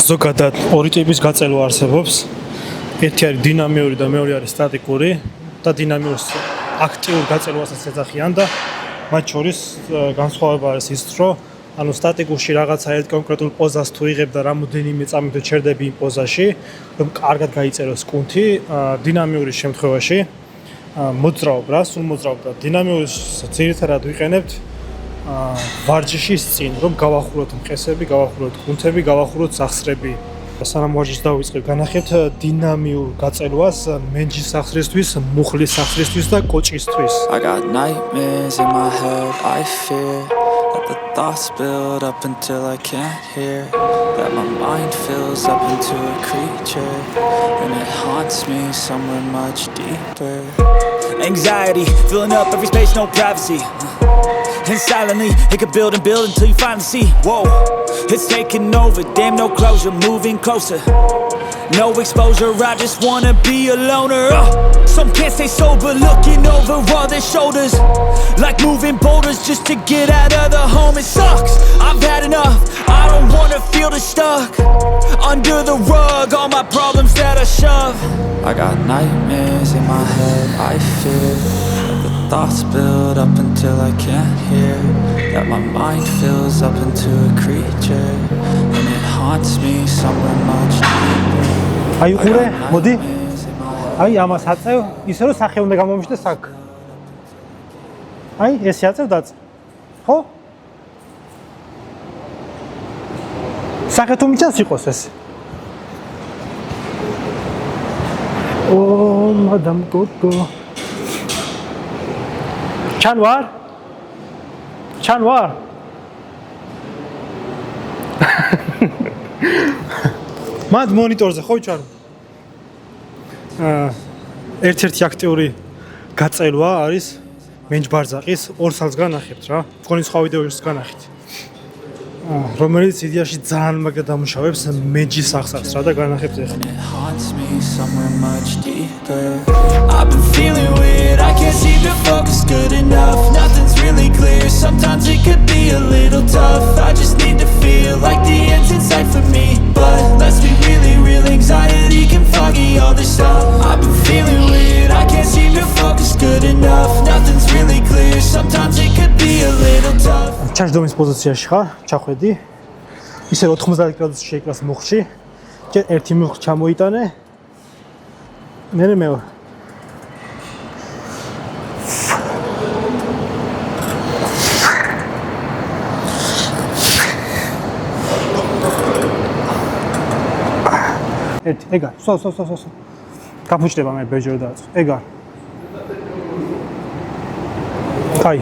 ზოგადად ორი ტიპის გაწელვა არსებობს. ერთი არის დინამიური და მეორე არის სტატიკური და დინამიურს აქტიურ გაწელვასაც ეძახიან და მათ შორის განსხვავება არის ის, რომ ანუ სტატიკურში რაღაცა ერთ კონკრეტულ პოზას თუ იღებ და რამოდენიმე წამით ჩერდები იმ პოზაში, რომ კარგად გაიწეროს კუნთი, დინამიურის შემთხვევაში მოძრაობ რა, სულ მოძრაობ და დინამიურის ძირითადად ვიყენებთ ვარჯიშის წინ, რომ გავახუროთ მყესები, გავახუროთ კუნთები, გავახუროთ სახსრები. სანამ ვარჯიშს დავიწყებ, განახებთ დინამიურ გაწელვას მენჯის სახსრისთვის, მუხლის სახსრისთვის და კოჭისთვის. I got nightmares in my head, I fear that the thoughts build up until I can't hear, that my mind fills up into a creature and it haunts me somewhere much deeper. Anxiety filling up every space, no privacy. And silently, it could build and build until you finally see. Whoa, it's taking over, damn no closure, moving closer. No exposure, I just wanna be a loner. Some can't stay sober, looking over all their shoulders, like moving boulders just to get out of the home. It sucks, I've had enough, I don't wanna feel the stuck under the rug, all my problems that I shove. I got nightmares in my head, I fear thoughts build up until I can't hear, that my mind fills up into a creature and it haunts me somewhere much deeper. აი ყურე, მოდი. აი ამას აწევ, ისე რომ სახე უნდა გამომიშლდეს აქ. აი ეს აწევ დაწ. ხო? სახე თუ მიჭას იყოს ეს. ო, მადამ კოკო. ჩანვარ? ჩანვარ? მად მონიტორზე ხო ჩან? ერთ-ერთი აქტიური გაწელვა არის მენჯბარძაყის 2 სალს განახებთ რა. თქვენი სხვა ვიდეოებს განახით. რომელიც იდეაში ძალიან მაგად ამუშავებს მენჯის სახსრებს რა და განახებთ ახლა. I've been feeling weird, I can't seem to focus good enough. Nothing's really clear, sometimes it could be a little tough. I just need to feel like the end's in sight for me, but let's be really real, anxiety can foggy all this stuff. I've been feeling weird, I can't seem to focus good enough. Nothing's really clear, sometimes it could be a little tough. ჩაჯდომის პოზიციაში ხარ, ჩახვედი. ისე 90 გრადუსში შეიკლას მუხლში. ჯერ ერთი მუხლი ჩამოიტანე. მერე მეორე. ერთი, ეგარ, სო. გაფუჭდება მე ბეჯორი და ეგარ. აი.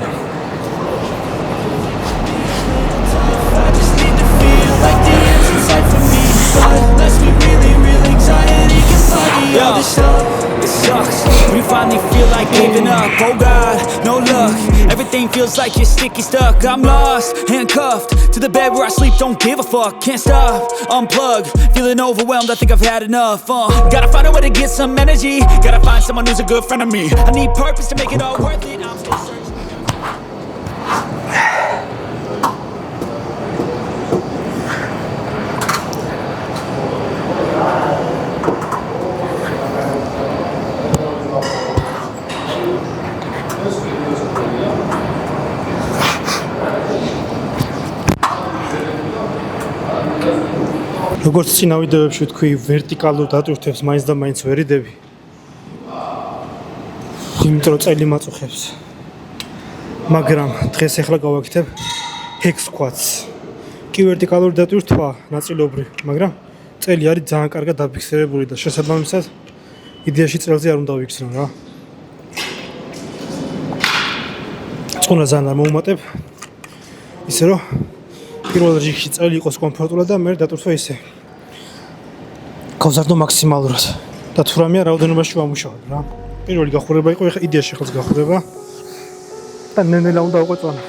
It sucks when you finally feel like giving up. Oh God, no luck. Everything feels like you're sticky stuck. I'm lost, handcuffed to the bed where I sleep. Don't give a fuck, can't stop. Unplug, feeling overwhelmed. I think I've had enough. Gotta find a way to get some energy. Gotta find someone who's a good friend of me. I need purpose to make it all worth it. I'm still searching. როგორც წინა ვიდეოებში ვთქვი, ვერტიკალურ დატვირთვებს მაინც და მაინც ვერიდები. იმიტომ რომ წელი მაწუხებს. მაგრამ დღეს ახლა გავაკეთებ hex squats. კი ვერტიკალური დატვირთვა ნაწილობრივ, მაგრამ წელი არის ძალიან კარგად დაფიქსირებული და შესაბამისად იდეაში წელზე არ უნდა ვიქცნო რა. წყუნა ძალიან არ მოუმატებ. ისე რომ პირველ რიგში წელი იყოს კომფორტულად და მე დატვირთვა ისე. გავზარდო მაქსიმალურად და თუ რამეა რაოდენობაში ვამუშავებ რა. პირველი გახურება იყო, ეხლა იდეაში ხელს გახურება და ნენელა უნდა უყვეწვანო.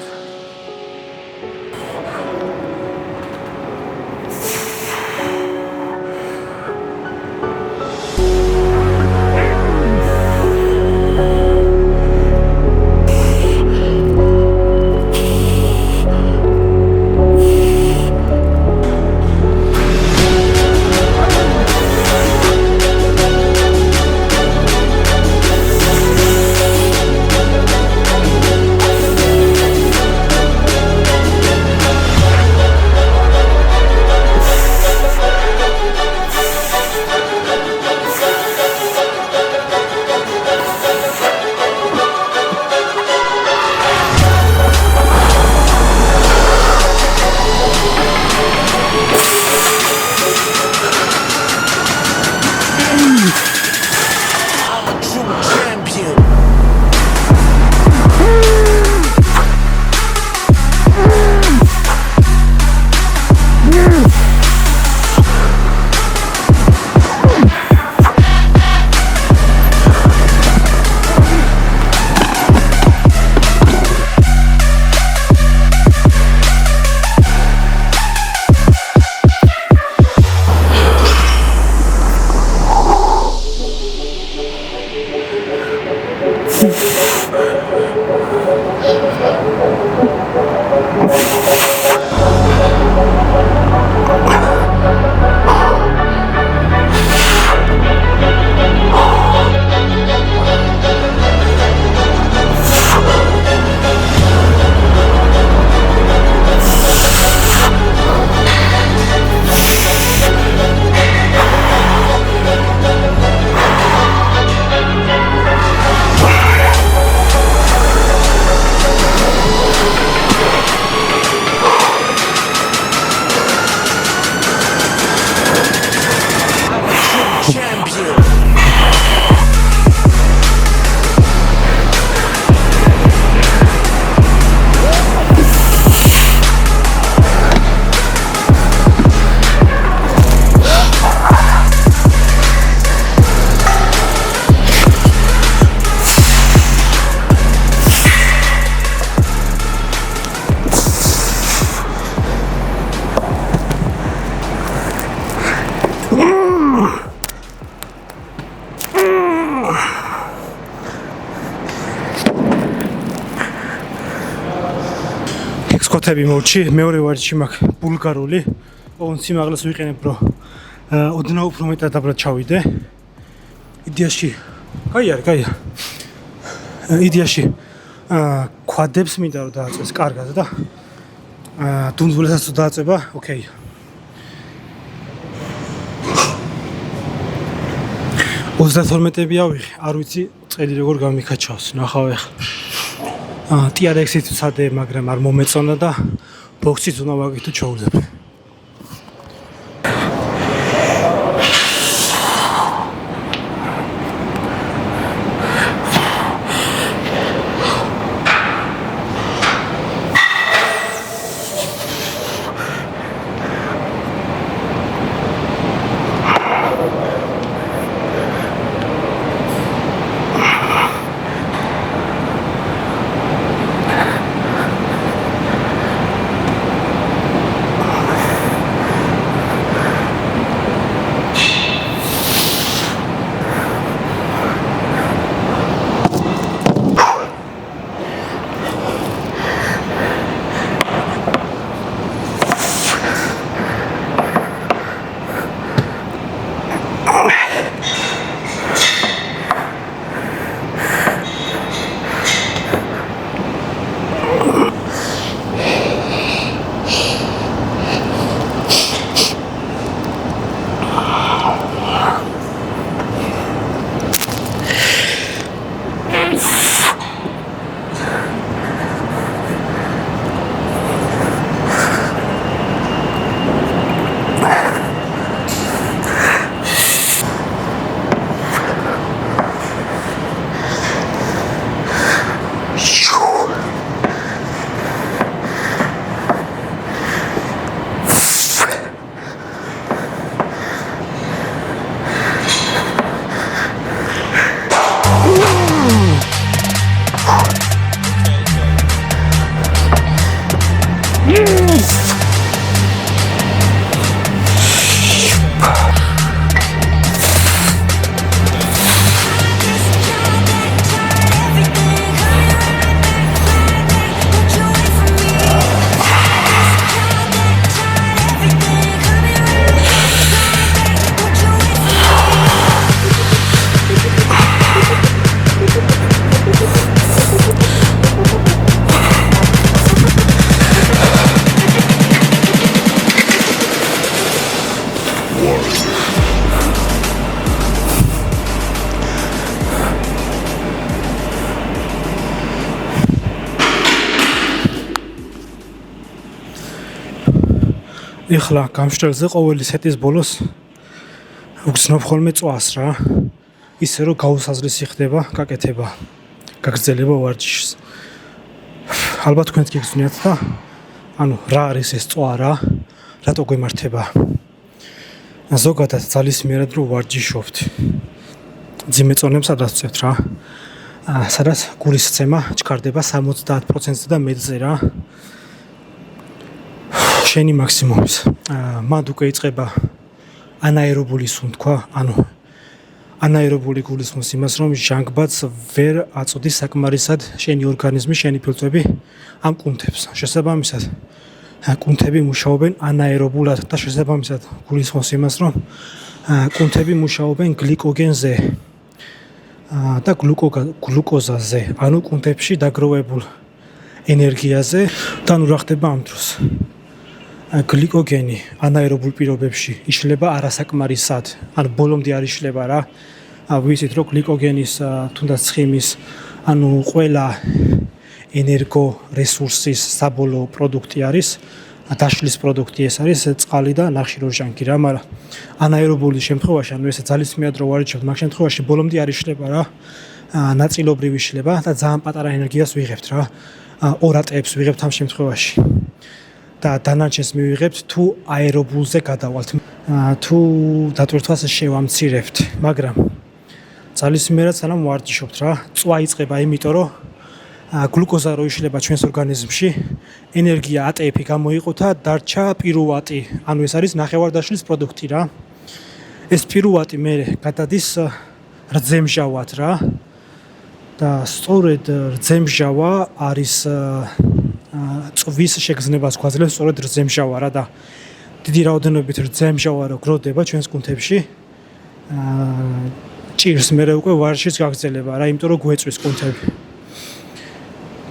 ვხვდები მორჩი, მეორე ვარჯიში მაქვს ბულგარული. ოღონდ სიმაღლეს ვიყენებ, რომ ოდნავ უფრო მეტად დაბრად ჩავიდე. იდეაში კაია. იდეაში ქვადებს მინდა რომ დააწეს კარგად და დუნდულესაც თუ დააწება, ოკეი. ოცდათორმეტები ავიღე, არ ვიცი წელი როგორ გამიქაჩავს, ნახავ ახლა. TRX-ით ვცადე, მაგრამ არ მომეწონა და ბოქსით უნდა ვაკეთო ჩაუძებ. ეხლა გამშრალზე ყოველი სეტის ბოლოს ვგზნობ ხოლმე წვას რა. ისე რომ გაუსაზრისი ხდება გაკეთება, გაგრძელება ვარჯიშს. ალბათ თქვენც გიგზნიათ და ანუ რა არის ეს წვა რა, რატო გვემართება. ზოგადად ძალისმიერად რო ვარჯიშობთ. ძიმე წონებს სადაც ვწევთ რა. სადაც გულის ცემა ჩქარდება 70% და მეტზე რა. შენი მაქსიმუმის. მანდ უკვე იწყება ანაერობული სუნთქვა, ანუ ანაერობული გულისხმობს იმას, რომ ჟანგბადს ვერ აწოდის საკმარისად შენი ორგანიზმი, შენი ფილტვები ამ კუნთებს. შესაბამისად, კუნთები მუშაობენ ანაერობულად და შესაბამისად გულისხმობს იმას, რომ კუნთები მუშაობენ გლიკოგენზე და გლუკოზაზე, ანუ კუნთებში დაგროვებულ ენერგიაზე და ნუ რა ხდება ამ დროს. გლიკოგენი ანაერობულ პირობებში იშლება არასაკმარისად, ანუ ბოლომდე არ იშლება რა. ვიცით რომ გლიკოგენის თუნდაც ცხიმის, ანუ ყველა ენერგო რესურსის საბოლოო პროდუქტი არის, დაშლის პროდუქტი ეს არის წყალი და ნახშირორჟანგი რა, მაგრამ ანაერობული შემთხვევაში, ანუ ესე ძალისმიერად რო ვარჯიშობთ, მაგ შემთხვევაში ბოლომდე არ იშლება რა. ნაწილობრივ იშლება და ძალიან პატარა ენერგიას ვიღებთ რა. 2 ატებს ვიღებთ ამ შემთხვევაში. და დანარჩენს მივიღებთ თუ აერობულზე გადავალთ, თუ დატვირთვას შევამცირებთ, მაგრამ ძალისმიერად სანამ ვარჯიშობთ რა, წვა იწყება იმიტომ რომ გლუკოზა რო იშლება ჩვენს ორგანიზმში, ენერგია ATP გამოიყოთა, დარჩა პირუატი, ანუ ეს არის ნახევარდაშლის პროდუქტი რა. ეს პირუატი მე გადადის რძემჟავად რა. და სწორედ რძემჟავა არის წვის შეგრძნებას გვაძლევს სწორედ რძემჟავა რა და დიდი რაოდენობით რძემჟავა რო გროვდება ჩვენს კუნთებში ჭირს მე უკვე ვარჯიშის გაგრძელება რა იმიტომ რომ გვეწვის კუნთები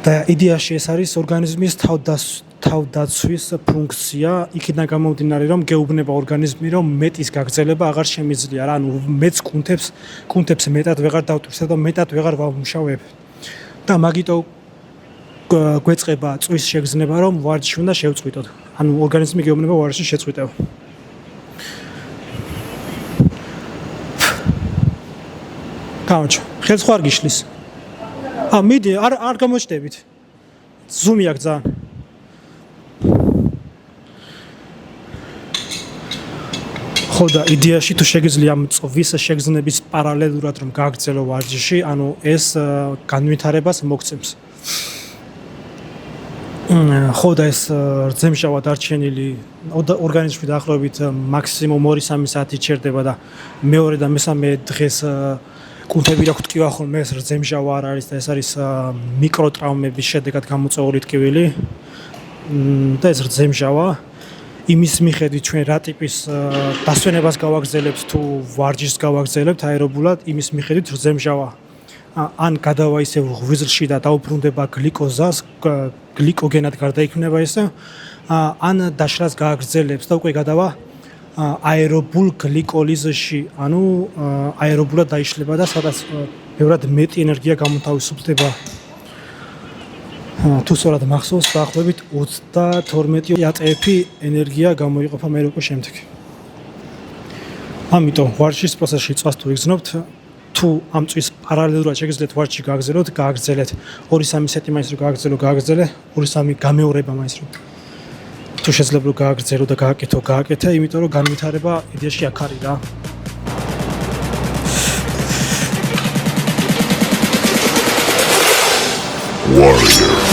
და იდეაში ეს არის ორგანიზმის თავდაცვის ფუნქცია იქიდან გამომდინარე რომ გეუბნება ორგანიზმი რომ მეტის გაგრძელება აღარ შემიძლია რა ანუ მეც კუნთებს მეტად ვეღარ დავტვირთებ და მეტად ვეღარ ვამუშავებ და მაგიტო გვეწყება წვის შეგრძნება რომ ვარჯიში უნდა შევწყვიტოთ ანუ ორგანიზმი გეუბნება ვარჯიშის შეწყვეტება გამარჯობა ხელს ხო არ გიშლის მიდი არ გამოჩდებით ზუმი აქვს ძალიან ხო და იდეაში თუ შეგიძლია ამ წვის შეგრძნების პარალელურად რომ გააგრძელო ვარჯიში ანუ ეს განვითარებას მოგცემს ხო და ეს რძემჟავა დარჩენილი ორგანიზმში დაახლოებით მაქსიმუმ 2-3 საათი ჩერდება და მეორე და მესამე დღეს კუნთები რა გვტკივა ხოლმე ეს რძემჟავა არ არის და ეს არის მიკროტრაუმების შედეგად გამოწვეული ტკივილი და ეს რძემჟავა იმის მიხედვით ჩვენ რა ტიპის დასვენებას გავაგრძელებთ თუ ვარჯიშს გავაგრძელებთ აერობულად იმის მიხედვით რძემჟავა ან გადავა ისე ღვიძლში და დაუბრუნდება გლიკოზას გლიკოგენად გარდაიქმნება ისე ან დაშლას გააგრძელებს და უკვე გადავა აერობულ გლიკოლიზში ანუ აერობულად დაიშლება და სადაც ბევრად მეტი ენერგია გამოთავისუფლდება თუ სწორად მახსოვს დაახლოებით 32 ATF ენერგია გამოიყოფა მე უკვე შემდეგ ამიტომ ვარჯიშის პროცესში წვას თუ იგრძნობთ თუ ამ წვის პარალელურად შეგიძლიათ ვარჯიში გააგრძელოთ გააგრძელეთ 2-3 სეტი მაინც რომ გააგრძელე 2-3 გამეორება მაინც რომ თუ შეიძლება რომ გააგრძელო და გააკეთე იმიტომ რომ განვითარება იდეაში აქ არის რა Warrior.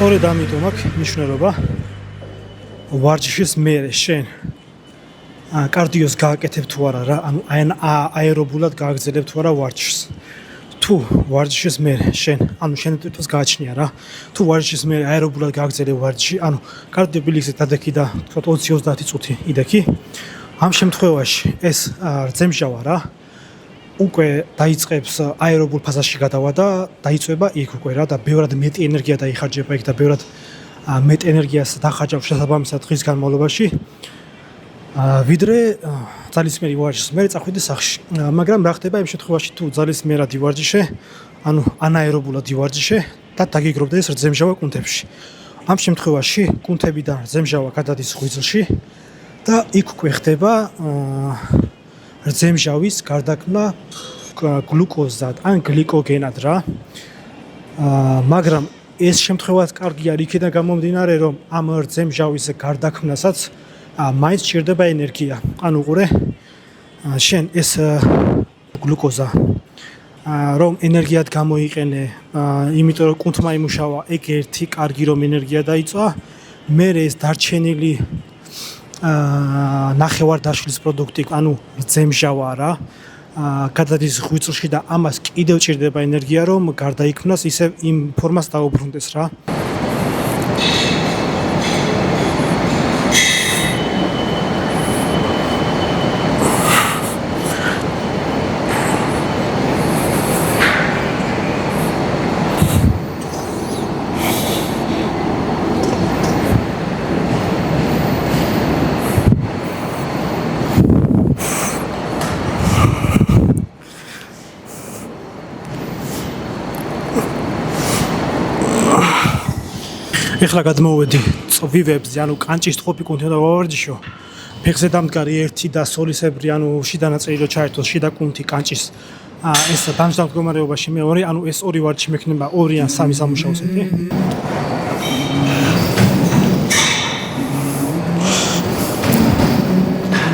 სწორედ ამიტომ აქვს მნიშვნელობა ვარჯიშის მერე შენ კარდიოს გააკეთებ თუ არა რა ანუ აერობულად გააგრძელებ თუ არა ვარჯიშს თუ ვარჯიშის მერე შენ ანუ შენ თვითონს გააჩნია რა თუ ვარჯიშის მერე აერობულად გააგრძელებ ვარჯიში ანუ კარდიობილიკზე დადექი და თქვა 20-30 წუთი იდექი ამ შემთხვევაში ეს რძემჟავა რა უკვე დაიწყებს აერობულ ფაზაში გადავა და დაიწვება იქ უკვე რა და ბევრად მეტი ენერგია დაიხარჯება იქ და ბევრად მეტ ენერგიას დახარჯავს შესაბამისად დღის განმავლობაში ვიდრე ძალისმიერი ვარჯიშის მერე წახვიდე სახლში მაგრამ რა ხდება იმ შემთხვევაში თუ ძალისმიერად ივარჯიშე ანუ ანაერობულად ივარჯიშე და დაგიგროვდა ეს რძემჟავა კუნთებში ამ შემთხვევაში კუნთებიდან რძემჟავა გადადის ღვიძლში და იქ უკვე ხდება რძემჟავის გარდაქმნა გლუკოზად ან გლიკოგენად რა მაგრამ ეს შემთხვევაც კარგი არის იქიდან გამომდინარე რომ ამ რძემჟავის გარდაქმნასაც მაინც ჭირდება ენერგია ანუ უყურე შენ ეს გლუკოზა რომ ენერგიად გამოიყენე იმიტომ რომ კუნთმა იმუშავა ეგ ერთი კარგი რომ ენერგია დაიწვა მე ეს დარჩენილი ნახევარდაშლის პროდუქტი ანუ რძემჟავა რა გადადის ღვიძლში და ამას კიდევ ჭირდება ენერგია რომ გარდაიქმნას ისე იმ ფორმას დაუბრუნდეს რა ეხლა გადმოვედი წვივებზე, ანუ კანჭის ტყუპი კუნთი უნდა გავავარჯიშო. ფეხზე დამდგარი ერთი და სოლისებრი, ანუ შიდა ნაწილი რო ჩაერთოს, შიდა კუნთი კანჭის ეს დამჯდა მდგომარეობაში მეორე, ანუ ეს ორი ვარჯიში მექნება 2 ან 3 სამუშაო სეტი.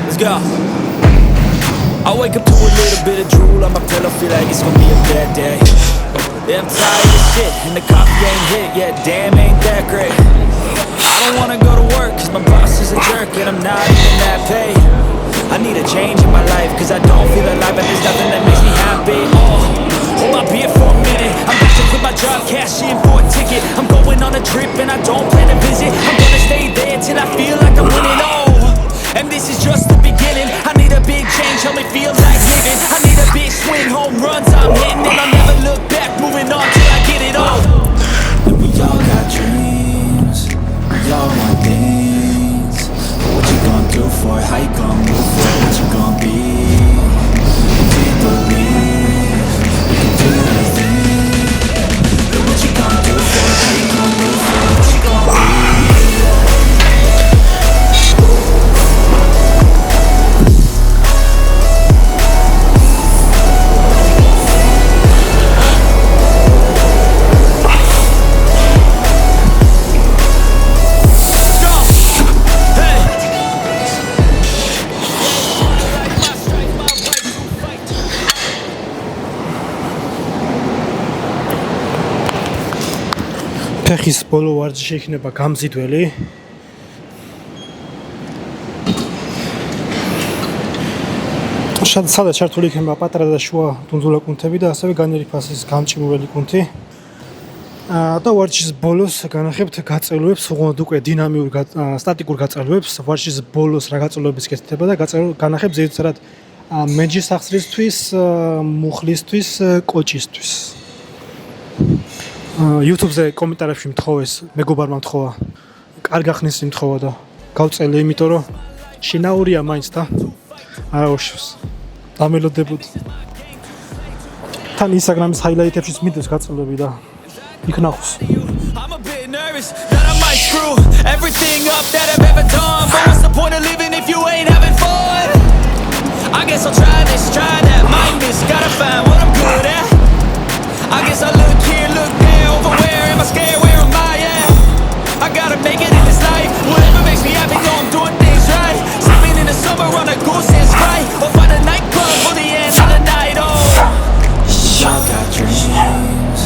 Let's go. I wake up to a little bit of drool on my pillow, feel like it's gonna be a bad day. Yeah, I'm tired of shit, and the coffee ain't hit yet, damn ain't that great. I don't wanna go to work, cause my boss is a jerk, and I'm not even that paid. I need a change in my life, cause I don't feel alive, and there's nothing that makes me happy. Oh, hold my beer for a minute, I'm about to quit my job, cash in for a ticket. I'm going on a trip, and I don't plan to visit. I'm gonna stay there till I feel like I'm winning, oh. And this is just the beginning. I need a big change, help me feel like living. I need a big swing, home runs I'm hitting, and I'll never look back, moving on till I get it all. And we all got dreams, we all want things. But what you gonna do for it? How you gonna move for it? What you gonna be? Do you believe we can do anything? But what you gonna do for it? How you gonna move for it? What you gonna be? ფეხის ბოლო ვარჯიში იქნება გამზიდველი. სადაც ჩართული იქნება პატარა და შუა დუნძულა კუნთები და ასევე განიერი ფასის გამჭიმული კუნთი. და ვარჯიშის ბოლოს განახებთ გაწელვებს, უგონოდ უკვე დინამიურ სტატიკურ გაწელვებს. ვარჯიშის ბოლოს რა გაწელვების კეთდება და განახებ ზედმეტად მეჯის სახსრისთვის, მუხლისთვის, კოჭისთვის. YouTube-ზე კომენტარებში მთხოვეს, მეგობარმა მთხოვა. კარგ ახნის იმთხოვა და გავწელე, იმიტომ რომ შინაურია მაინც და არა უშავს. დამელოდებოდი. თან Instagram-ის highlight-ებშიც მიდევს გაწელვები და იქ ნახოს. I'm a bit nervous that I might screw everything up that I've ever done. But what's the point of living if you ain't having fun? I guess I'll try this, try that, mind this, gotta find what I'm good at. I guess I look here, look there, over where am I scared, where am I at? I gotta make it in this life, whatever makes me happy, know I'm doing things right. Sleeping in the summer on a goose and Sprite, or find a nightclub for the end of the night, oh. Y'all got dreams,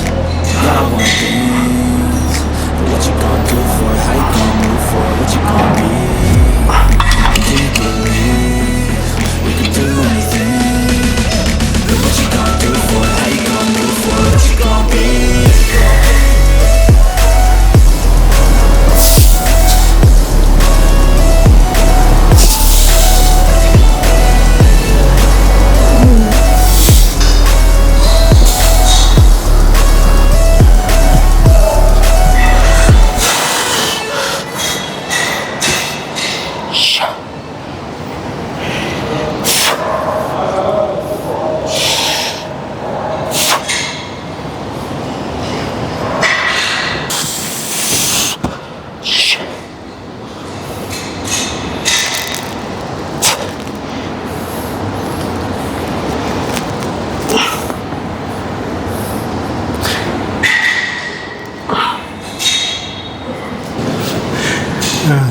y'all want things. But what you gonna do for it, how you gonna move for it, what you gonna be? Do you believe we can do anything? But what you gonna do for it, how you gonna move for it, what you gonna be?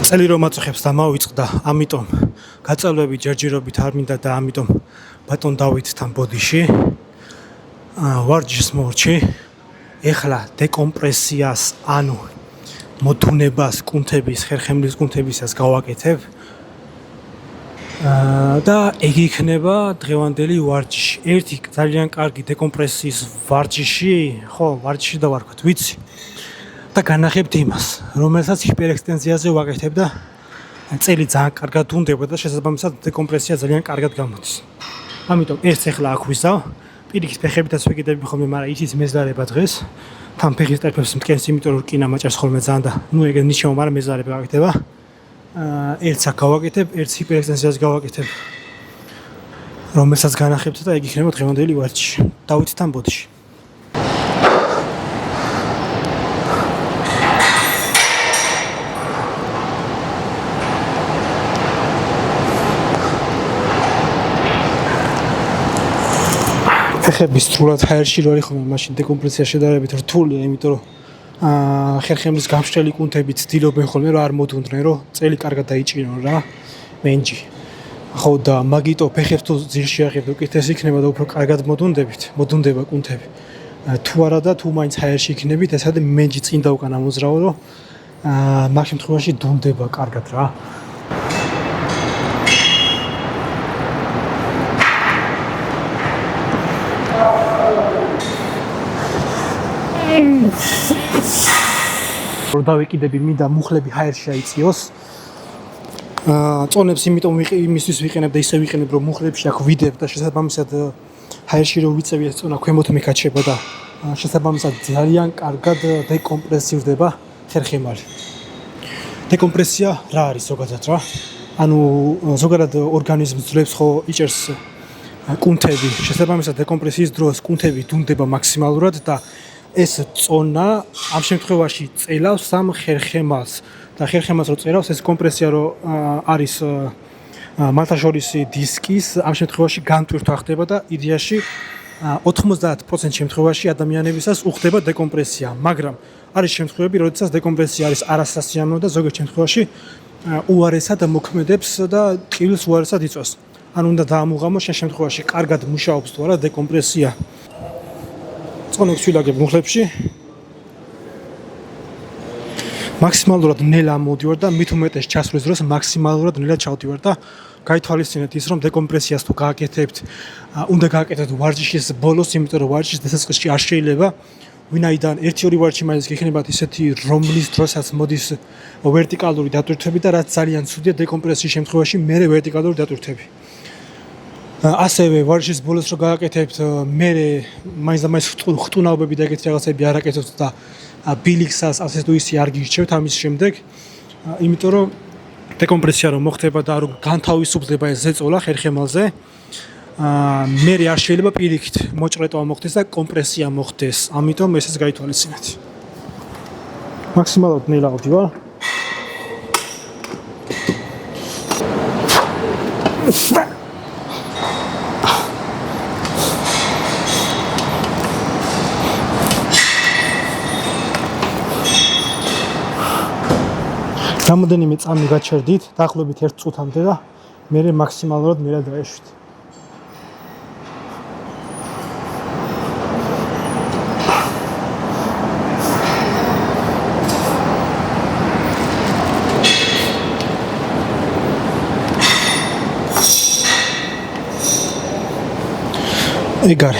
წელი რომ აწუხებს და მოვიწყდა, ამიტომ გაწელვები ჯერჯერობით არ მინდა და ამიტომ ბატონ დავითთან ბოდიში ვარჯიშს მორჩი. ეხლა დეკომპრესიას, ანუ მოდუნებას კუნთების, ხერხემლის კუნთებისას გავაკეთებ. და ეგ იქნება დღევანდელი ვარჯიში. ერთი ძალიან კარგი დეკომპრესიის ვარჯიში, ხო, ვარჯიში და ვარქვათ, ვიცი. და განახებთ იმას, რომელსაც ჰიპერექსტენზიაზე ვაკეთებ და წელი ძალიან კარგად უნდება და შესაბამისად დეკომპრესია ძალიან კარგად გამოდის. ამიტომ ეს ახლა აქ ვისავ, პირიქით ფეხებითაც ვეკიდები ხოლმე, მაგრამ იცის მეზარება დღეს. თან ფეხის ტერფებს მტკენს, იმიტომ რომ რკინა მაჭერს ხოლმე ძალიან და ნუ ეგ ნიშნავ, მაგრამ მეზარება გაკეთება. ერთს აქ გავაკეთებ, ერთს ჰიპერექსტენზიაზე გავაკეთებ. რომელსაც განახებთ და ეგ იქნება დღევანდელი ვარჯიში. დავითთან ბოდიში. ფეხები სრულად ჰაერში რო არის ხოლმე, მაშინ დეკომპრესია შედარებით რთულია, იმიტომ რომ ხერხემლის გამშრელი კუნთები ცდილობენ ხოლმე რომ არ მოდუნდნენ, რომ წელი კარგად დაიჭირონ რა, მენჯი. ხო და მაგიტო ფეხებს თუ ძირში აღებთ უკეთეს იქნება და უფრო კარგად მოდუნდება კუნთები. თუ არა და თუ მაინც ჰაერში იქნებით, ესადე მენჯი წინ და უკან ამოძრავო, რომ მაგ შემთხვევაში დუნდება კარგად რა. რომ დავიკიდები მინდა მუხლები ჰაერში აიწიოს. წონებს იმიტომ იმისთვის ვიყენებ და ისე ვიყენებ რომ მუხლებში აქ ვიდებ და შესაბამისად ჰაერში რო ვიწევი ეს წონა ქვემოთ მეკაჩება და შესაბამისად ძალიან კარგად დეკომპრესირდება ხერხემალი. დეკომპრესია რა არის ზოგადად რა? ანუ ზოგადად ორგანიზმს ძლებს ხო იჭერს კუნთები. შესაბამისად დეკომპრესიის დროს კუნთები დუნდება მაქსიმალურად და ეს წონა ამ შემთხვევაში წელავს ამ ხერხემალს და ხერხემალს რო წერავს ეს კომპრესია რო არის მალთაშორისი დისკის ამ შემთხვევაში განტვირთვა ხდება და იდეაში 90% შემთხვევაში ადამიანებისას უხდება დეკომპრესია, მაგრამ არის შემთხვევები, როდესაც დეკომპრესია არის არასასიამოვნო და ზოგიერთ შემთხვევაში უარესად მოქმედებს და ტკივილს უარესად იწვევს. ან უნდა დაამუღამო შენ შემთხვევაში კარგად მუშაობს თუ არა დეკომპრესია. წონებს ვილაგებ მუხლებში. მაქსიმალურად ნელა მოდივარ და მით უმეტეს ჩასვლის დროს მაქსიმალურად ნელა ჩავდივარ და გაითვალისწინეთ ის რომ დეკომპრესიას თუ გააკეთებთ, უნდა გააკეთოთ ვარჯიშის ბოლოს, იმიტომ რომ ვარჯიშის დასაწყისში არ შეიძლება ვინაიდან 1-2 ვარჯიში მაინც გექნებათ ისეთი რომლის დროსაც მოდის ვერტიკალური დატვირთვები და რაც ძალიან ცუდია დეკომპრესიის შემთხვევაში მერე ვერტიკალური დატვირთვები. ასევე ვარჯიშის ბოლოს რო გააკეთებთ, მერე მაინც და მაინც ხტუნაობები და ეგეთი რაღაცები არ აკეთებთ და ბილიქსას ასე თუ ისე არ გირჩევთ ამის შემდეგ, იმიტომ რომ დეკომპრესია რომ მოხდება და რომ განთავისუფლდება ეს ზეწოლა ხერხემალზე, მერე არ შეიძლება პირიქით მოჭრეტვა მოხდეს და კომპრესია მოხდეს. ამიტომ ესეც გაითვალისწინეთ. მაქსიმალურად ნელა ვდივარ. რამოდენიმე წამი გაჩერდით, დაახლოებით 1 წუთამდე და მერე მაქსიმალურად ნელა დაეშვით. ეგ არის